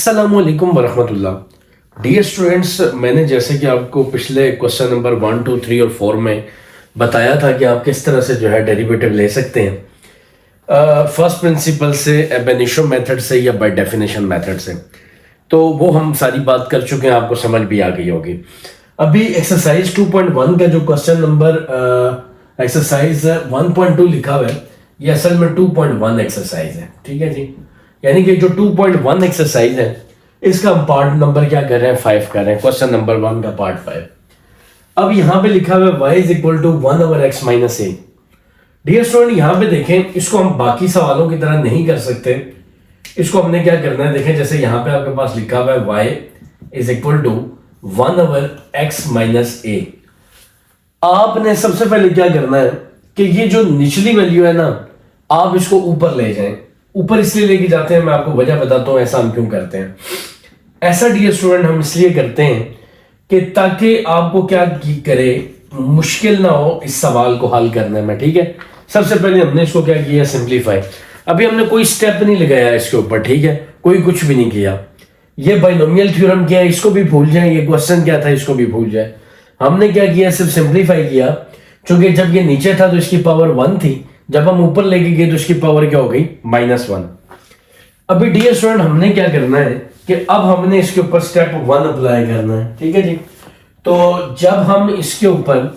अस्सलामुअलैकुम वरहमतुल्लाह। Dear students, मैंने जैसे कि आपको पिछले क्वेश्चन नंबर 1, 2, 3 और 4 में बताया था कि आप किस तरह से जो है डेरिवेटिव ले सकते हैं फर्स्ट प्रिंसिपल से, एब इनिशियो मेथड से या बाय डेफिनेशन मेथड से। तो वो हम सारी बात कर चुके हैं, आपको समझ भी आ गई होगी। अभी एक्सरसाइज 2.1 का जो क्वेश्चन नंबर एक्सरसाइज 1.2 लिखा हुआ है, ये असल में 2.1 एक्सरसाइज है। ठीक है जी, यानी कि जो 2.1 एक्सरसाइज है इसका हम पार्ट नंबर क्या कर रहे हैं, 5 कर रहे हैं। क्वेश्चन नंबर 1 का पार्ट 5। अब यहां पे लिखा हुआ है y is equal to 1/x minus a. Dear student, यहां पे देखें, इसको हम बाकी सवालों की तरह नहीं कर सकते। इसको हमने क्या करना है, देखें जैसे यहां पे आपके पास लिखा हुआ है y is equal to 1/x minus a. आपने सबसे पहले क्या करना है कि ये जो निचली वैल्यू है ना, आप इसको ऊपर ले जाएं। ऊपर इसलिए लेके जाते हैं, मैं आपको वजह बताता हूं ऐसा हम क्यों करते हैं। ऐसा डियर स्टूडेंट हम इसलिए करते हैं कि ताकि आपको क्या करे, मुश्किल ना हो इस सवाल को हल करने में। ठीक है, सबसे पहले हमने इसको क्या किया, सिंप्लीफाई। अभी हमने कोई स्टेप नहीं लगाया इसके ऊपर, ठीक है, कोई कुछ भी नहीं किया। ये बाइनोमियल थ्योरम क्या है इसको भी भूल जाए, ये क्वेश्चन क्या था इसको भी भूल जाए। हमने क्या किया, सिर्फ सिंप्लीफाई किया। क्योंकि जब ये नीचे था तो इसकी पावर 1 थी, जब हम ऊपर लेके गए तो इसकी पावर क्या हो गई, -1। अभी डियर स्टूडेंट हमने क्या करना है कि अब हमने इसके ऊपर स्टेप 1 अप्लाई करना है। ठीक है जी, तो जब हम इसके ऊपर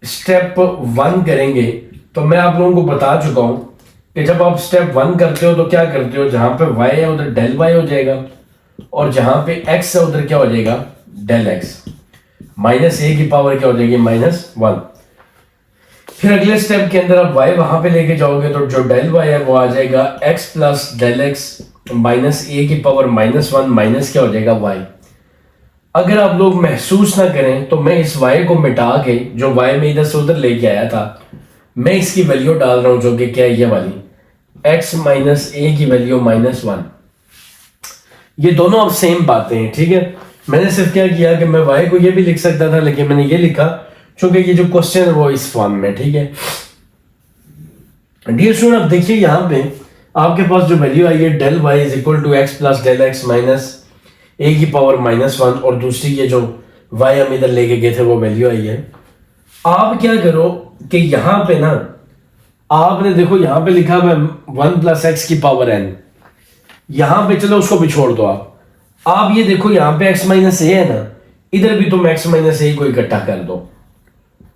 स्टेप 1 करेंगे तो मैं आप लोगों को बता चुका हूं कि जब आप स्टेप 1 करते हो तो क्या करते हो, जहां पे y है उधर डेल y हो जाएगा, और जहां पे x है उधर क्या हो जाएगा, डेल x। माइनस ए की पावर क्या हो जाएगी, -1। फिर अगले स्टेप के अंदर आप y वहां पे लेके जाओगे तो जो डेल y है वो आ जाएगा x plus del x minus a की पावर -1 माइनस क्या हो जाएगा, y। अगर आप लोग महसूस ना करें तो मैं इस y को मिटा के, जो y में इधर से उधर लेके आया था, मैं इसकी वैल्यू डाल रहा हूं, जो कि क्या है, ये वाली x माइनस ए की वैल्यू -1। ये दोनों अब सेम बातें हैं। ठीक है, मैंने सिर्फ क्या किया कि मैं y को ये भी लिख सकता था, लेकिन मैंने ये लिखा क्योंकि ये जो क्वेश्चन है वो इस फॉर्म में। ठीक है डियर स्टूडेंट, अब देखिए यहां पे आपके पास जो वैल्यू आई है, del y is equal to x plus del x minus a की पावर -1, और दूसरी ये जो y हम इधर लेके गए थे वो वैल्यू आई है। आप क्या करो कि यहां पे ना, आपने देखो यहां पे लिखा हुआ है 1 प्लस एक्स की पावर n। यहां पे चलो उसको भी छोड़ दो। आप ये देखो यहां पे x माइनस ए है ना, इधर भी तुम x माइनस ए को इकट्ठा कर दो,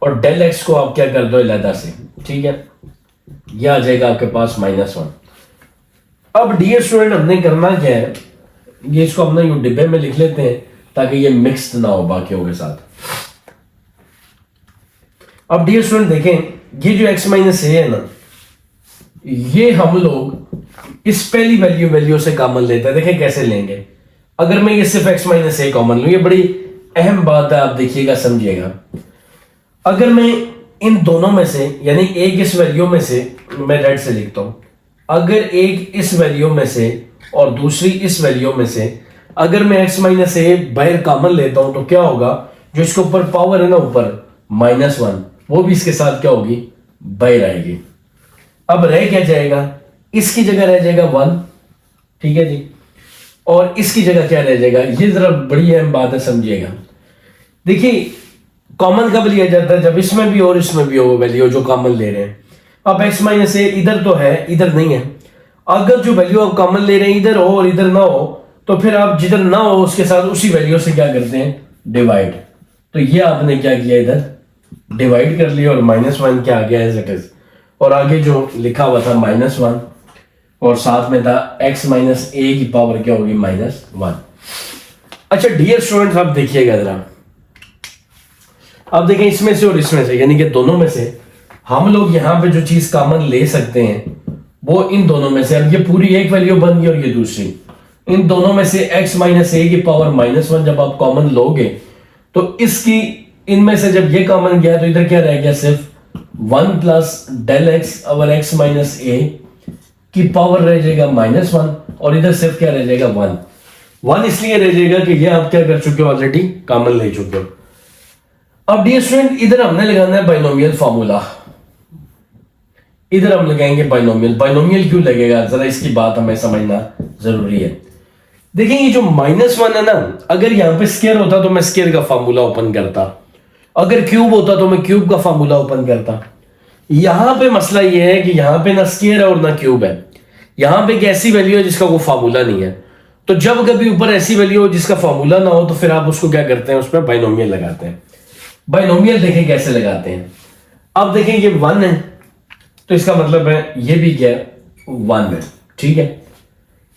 और डेल एक्स को आप क्या कर दो अलग से। ठीक है, यह आ जाएगा आपके पास -1। अब डियर स्टूडेंट हमने करना क्या है, ये इसको अपना यू डिब्बे में लिख लेते हैं ताकि ये मिक्स्ड ना हो बाकियों के साथ। अब डियर स्टूडेंट देखें, ये जो x माइनस ए है ना, ये हम लोग इस पहली वैल्यू से कॉमन लेते हैं। देखें कैसे लेंगे। अगर मैं ये सिर्फ x माइनस ए कॉमन लूं, ये बड़ी अहम बात है, आप देखिएगा समझिएगा। अगर मैं इन दोनों में से, यानी एक इस वैल्यू में से, मैं रेड से लिखता हूं, अगर एक इस वैल्यू में से और दूसरी इस वैल्यू में से अगर मैं x माइनस ए बाहर कॉमन लेता हूं तो क्या होगा, जो इसके ऊपर पावर है ना ऊपर -1, वो भी इसके साथ क्या होगी, बाहर आएगी। अब रह क्या जाएगा, इसकी जगह रह जाएगा 1। ठीक है जी, और इसकी जगह क्या रह जाएगा, ये जरा बड़ी अहम बात है, समझिएगा। देखिए कॉमन कब लिया जाता है, जब इसमें भी और इसमें भी हो वैल्यू जो कॉमन ले रहे हैं। अब x माइनस ए इधर तो है, इधर नहीं है। अगर जो वैल्यू आप कॉमन ले रहे हैं इधर हो और इधर ना हो, तो फिर आप जिधर ना हो उसके साथ उसी वैल्यू से क्या करते हैं, डिवाइड। तो ये आपने क्या किया, इधर डिवाइड कर लिया, और -1 क्या आ गया एज इट इज, और आगे जो लिखा हुआ था -1, और साथ में था x माइनस ए की पावर क्या होगी, -1। अच्छा डियर स्टूडेंट्स, आप देखिएगा जरा, अब देखें इसमें से और इसमें से, यानी कि दोनों में से हम लोग यहां पे जो चीज कॉमन ले सकते हैं वो इन दोनों में से, अब ये पूरी एक वैल्यू बन गई और ये दूसरी, इन दोनों में से x माइनस ए की पावर -1 जब आप कॉमन लोगे तो इसकी, इनमें से जब ये कॉमन गया तो इधर क्या रह गया, सिर्फ 1 plus del x over x minus a की पावर रह जाएगा -1, और इधर सिर्फ क्या रह जाएगा, 1 इसलिए रह जाएगा कि ये आप क्या कर चुके हो, ऑलरेडी कॉमन ले चुके हो। अब डियर स्टूडेंट, इधर हमने लगाना है बाइनोमियल फॉर्मूला। इधर हम लगाएंगे बाइनोमियल। बाइनोमियल क्यों लगेगा, जरा इसकी बात हमें समझना जरूरी है। देखिए ये जो -1 है ना, अगर यहाँ पे स्केयर होता तो मैं स्केयर का फार्मूला ओपन करता, अगर क्यूब होता तो मैं क्यूब का फार्मूला ओपन करता। यहां पे मसला ये है कि यहां पे ना स्केयर है और ना क्यूब है, यहां पे एक ऐसी वैल्यू है जिसका कोई फार्मूला नहीं है। तो जब कभी ऊपर ऐसी वैल्यू हो जिसका फार्मूला ना हो तो फिर आप उसको क्या करते हैं, उसमें बाइनोमियल लगाते हैं। बाइनोमियल देखें कैसे लगाते हैं। अब देखें ये 1 है तो इसका मतलब है ये भी क्या है, 1 है, ठीक है।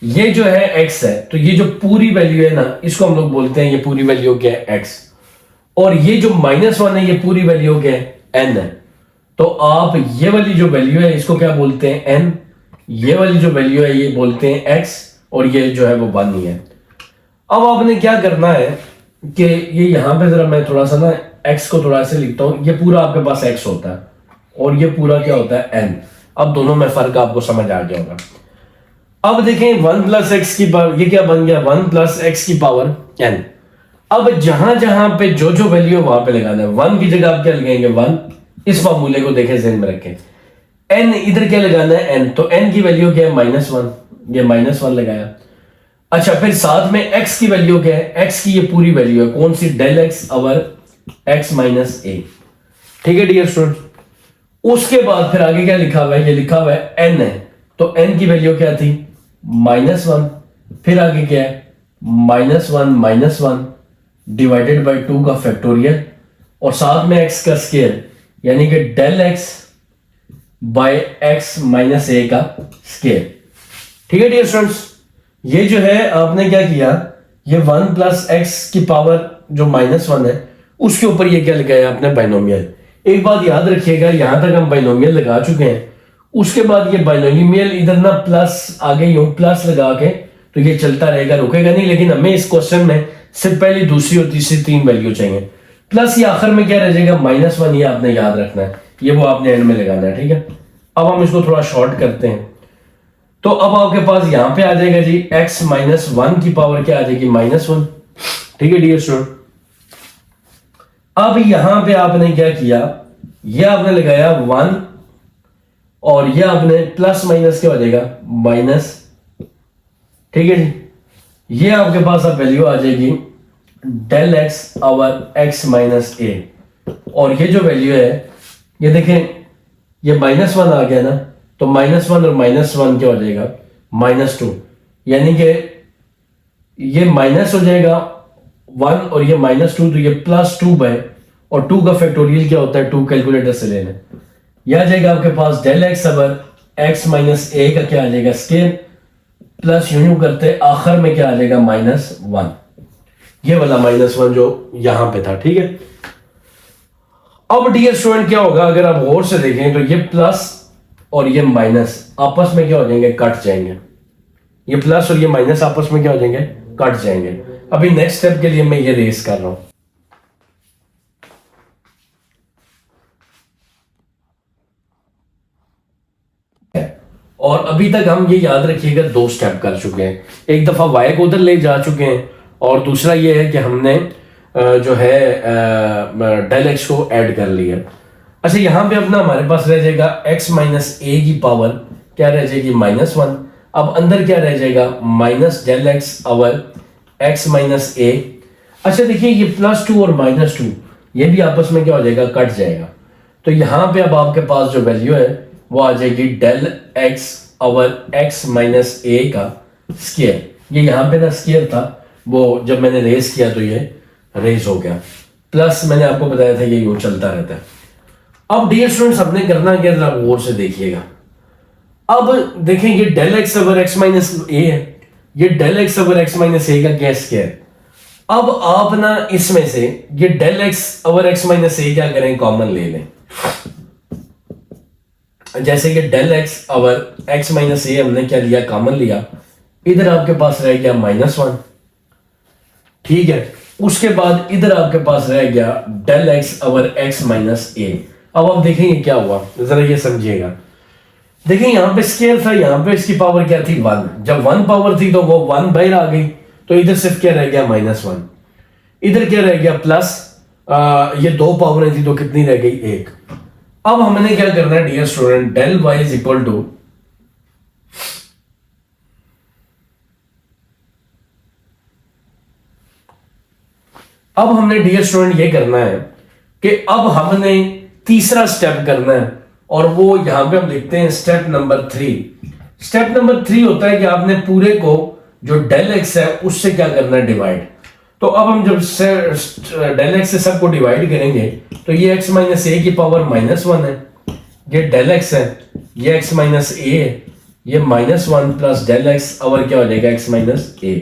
ये जो है x है, तो ये जो पूरी वैल्यू है ना इसको हम लोग बोलते हैं, ये पूरी वैल्यू क्या है x। और ये जो -1 है ये पूरी वैल्यू क्या है, n है। तो आप ये वाली जो वैल्यू है इसको क्या बोलते हैं, n। ये वाली जो वैल्यू है ये बोलते हैं x, और ये जो है वो 1 ही है। अब आपने क्या करना है कि ये यहां पे जरा मैं थोड़ा सा ना x को थोड़ा ऐसे लिखता हूं, ये पूरा आपके पास x होता है और ये पूरा क्या होता है, n। अब दोनों में फर्क आपको समझ आ गया होगा। अब देखें 1 प्लस एक्स की पावर, ये क्या बन गया, 1 प्लस एक्स की पावर n। अब जहां जहां पे जो जो वैल्यू है वहां पे लगाना है। 1 की जगह आप क्या लगाएंगे, 1। इस फॉर्मूले को देखें, ज़हन में रखें। n इधर क्या लगाना है, n, तो n की वैल्यू क्या है, -1, ये -1 लगाया। अच्छा, फिर साथ में x की वैल्यू क्या है, x की ये पूरी वैल्यू है, कौन सी, del x over x minus a, ठीक है डियर स्टूडेंट। उसके बाद फिर आगे क्या लिखा हुआ है, ये लिखा हुआ है n है, तो n की वैल्यू क्या थी, -1। फिर आगे क्या है, -1 डिवाइडेड बाई 2 का फैक्टोरियल, और साथ में x का स्केयर, यानी कि del x by x minus a का स्केयर, ठीक है डियर स्टूडेंट्स। ये जो है आपने क्या किया, ये 1 प्लस एक्स की पावर जो -1 है उसके ऊपर ये क्या लगाया आपने, बाइनोमियल। एक बात याद रखिएगा, यहां तक हम बाइनोमियल लगा चुके हैं, उसके बाद ये बाइनोमियल इधर ना प्लस आगे यूं प्लस लगा के तो ये चलता रहेगा, रुकेगा नहीं। लेकिन हमें इस क्वेश्चन में सिर्फ पहली, दूसरी और तीसरी 3 वैल्यू चाहिए। प्लस ये आखिर में क्या रह जाएगा, -1, ये आपने याद रखना है, ये वो आपने एंड में लगाना है, ठीक है। अब हम इसको थोड़ा शॉर्ट करते हैं, तो अब आपके पास यहां पे आ जाएगा जी x माइनस 1 की पावर क्या आ जाएगी, -1, ठीक है डियर स्टूडेंट। अब यहां पे आपने क्या किया, ये आपने लगाया 1, और ये आपने प्लस माइनस क्या हो जाएगा, माइनस, ठीक है जी। ये आपके पास अब वैल्यू आ जाएगी del x over x minus a, और ये जो वैल्यू है ये देखें, ये -1 आ गया ना, तो -1 और -1 क्या हो जाएगा, -2, यानी कि ये माइनस हो जाएगा 1 और ये -2, तो ये +2 बाय, और 2 का फैक्टोरियल क्या होता है, 2 कैलकुलेटर से लेना। यह आ जाएगा आपके पास del x over x minus a का क्या आ जाएगा, स्केयर, प्लस यूं करते आखिर में क्या आ जाएगा, -1, ये वाला -1 जो यहां पे था, ठीक है। अब डियर स्टूडेंट क्या होगा, अगर आप गौर से देखें तो ये प्लस और ये माइनस आपस में क्या हो जाएंगे, कट जाएंगे। ये प्लस और ये माइनस आपस में क्या हो जाएंगे, कट जाएंगे। अभी नेक्स्ट स्टेप के लिए मैं ये रेस कर रहा हूं। और अभी तक हम ये याद रखिएगा 2 स्टेप कर चुके हैं। एक दफा y को उधर ले जा चुके हैं, और दूसरा ये है कि हमने जो है डेल एक्स को ऐड कर लिया। अच्छा, यहां पे अपना हमारे पास रह जाएगा x माइनस ए की पावर क्या रह जाएगी, -1। अब अंदर क्या रह जाएगा, minus del x over x minus a. अच्छा देखिए, ये +2 और -2 ये भी आपस में क्या हो जाएगा, कट जाएगा। तो यहां पे अब आपके पास जो वैल्यू है वो आ जाएगी del x over x minus a का स्केयर। ये यहां पे ना स्केयर था, वो जब मैंने रेस किया तो ये रेस हो गया। प्लस मैंने आपको बताया था ये यूं चलता रहता है। अब डियर स्टूडेंट्स, हमने करना क्या, जरा गौर से देखिएगा। अब देखें, ये del x over x minus a है, ये del x over x minus a का क्या स्केयर। अब आप ना इसमें से ये del x over x minus a क्या करें, कॉमन ले लें। जैसे कि del x over x minus a हमने क्या लिया, कॉमन लिया, इधर आपके पास रह गया -1, ठीक है। उसके बाद इधर आपके पास रह गया del x over x minus a. अब आप देखेंगे क्या हुआ, जरा ये समझिएगा। देखिए यहां पे स्केयर था, यहां पे इसकी पावर क्या थी, 1। जब 1 पावर थी तो वो 1 बाहर आ गई, तो इधर सिर्फ क्या रह गया, -1। इधर क्या रह गया, प्लस ये 2 पावरें थी तो कितनी रह गई, 1। अब हमने क्या करना है dear student, del y is equal to अब हमने डियर स्टूडेंट ये करना है कि अब हमने तीसरा स्टेप करना है, और वो यहां पे हम लिखते हैं स्टेप नंबर 3। स्टेप नंबर 3 होता है कि आपने पूरे को जो डेल एक्स है उससे क्या करना है, डिवाइड। तो अब हम जब डेल एक्स से सबको डिवाइड करेंगे तो ये x माइनस ए की पावर -1 है, ये डेल एक्स है, ये x माइनस ए है, ये -1 प्लस डेल एक्स और क्या हो जाएगा x माइनस ए।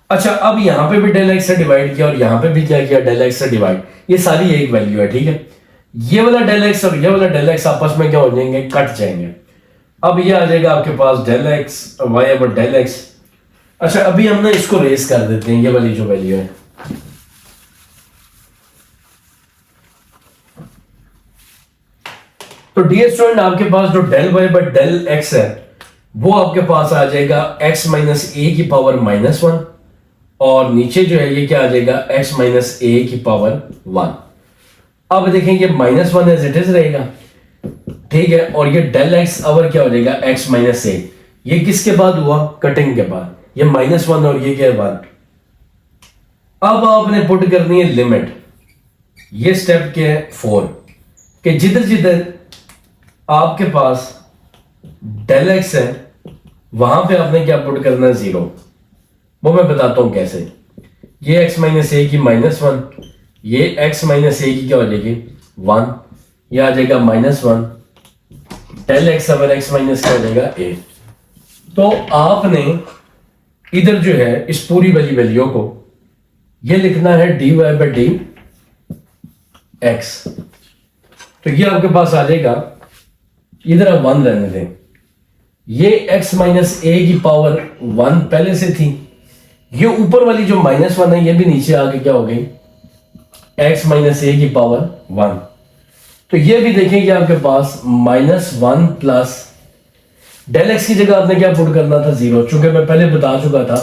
अच्छा, अब यहां पे भी डेल एक्स से डिवाइड किया और यहां पे भी क्या किया, डेल एक्स से डिवाइड। ये सारी एक वैल्यू है, ठीक है। ये वाला डेल एक्स और ये वाला डेल एक्स आपस में क्या हो जाएंगे, कट जाएंगे। अब ये आ जाएगा आपके पास del x y over del x. अच्छा, अभी हम ना इसको रेस कर देते हैं, ये वाली जो वैल्यू है। तो डियर स्टूडेंट, आपके पास जो del y by del x है वो आपके पास आ जाएगा x माइनस ए की पावर -1, और नीचे जो है ये क्या आ जाएगा, x माइनस ए की पावर 1। अब देखेंगे -1 एज इट इज रहेगा, ठीक है। और ये डेल एक्स और क्या हो जाएगा, x माइनस ए। ये किसके बाद हुआ, कटिंग के बाद। ये -1 और ये क्या है, 1। अब आपने पुट करनी है लिमिट। ये स्टेप क्या है, 4, कि जिधर जिधर आपके पास डेल एक्स है वहां पे आपने क्या पुट करना है, 0। वो मैं बताता हूं कैसे। ये x माइनस ए की -1, ये x माइनस ए की क्या हो जाएगी, 1, ये आ जाएगा -1, del x over x minus क्या हो जाएगा, a। तो आपने इधर जो है इस पूरी वाली वैल्यू को ये लिखना है dy बाई डी एक्स। तो ये आपके पास आ जाएगा, इधर आप 1 रहने दें। ये x माइनस ए की पावर 1 पहले से थी, ये ऊपर वाली जो -1 है ये भी नीचे आके क्या हो गई, x माइनस ए की पावर 1। तो ये भी देखेंगे आपके पास -1 प्लस डेल एक्स की जगह आपने क्या पुट करना था, 0। चूंकि मैं पहले बता चुका था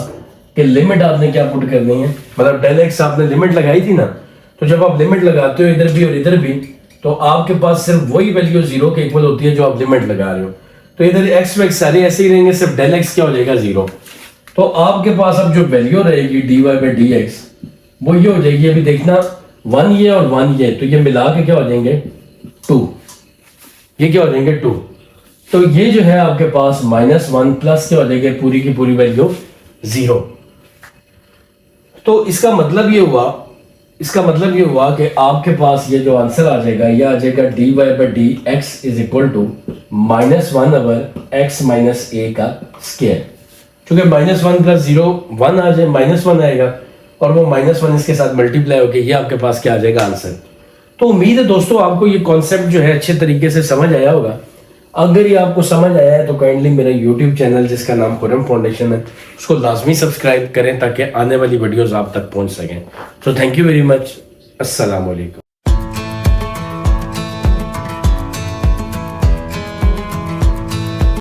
कि लिमिट आपने क्या पुट करनी है, मतलब डेल एक्स आपने लिमिट लगाई थी ना। तो जब आप लिमिट लगाते हो इधर भी और इधर भी, तो आपके पास सिर्फ वही वैल्यू 0 के इक्वल होती है जो आप लिमिट लगा रहे हो। तो इधर एक्स वैक्स सारे ऐसे ही रहेंगे, सिर्फ डेल एक्स क्या हो जाएगा, 0। तो आपके पास अब जो वैल्यू रहेगी dy बाई डी एक्स वो ये हो जाएगी, अभी देखना 1 ये और 1 ये, तो ये मिला के क्या हो जाएंगे, 2। ये क्या हो जाएंगे, 2। तो ये जो है आपके पास -1 प्लस क्या हो जाएगा, पूरी की पूरी वैल्यू 0। तो इसका मतलब ये हुआ कि आपके पास ये जो आंसर आ जाएगा, ये आ जाएगा dy by d x is equal to -1 over x minus a का स्क्वायर। क्योंकि -1 प्लस 0 1 आ जाए, -1 आएगा और वो -1 इसके साथ मल्टीप्लाई होकर ये आपके पास क्या आ जाएगा, आंसर। तो उम्मीद है दोस्तों आपको ये कॉन्सेप्ट जो है अच्छे तरीके से समझ आया होगा। अगर ये आपको समझ आया है तो काइंडली मेरा यूट्यूब चैनल जिसका नाम खुरम फाउंडेशन है उसको लाजमी सब्सक्राइब करें ताकि आने वाली वीडियोस आप तक पहुंच सकें। तो थैंक यू वेरी मच। अस्सलाम वालेकुम।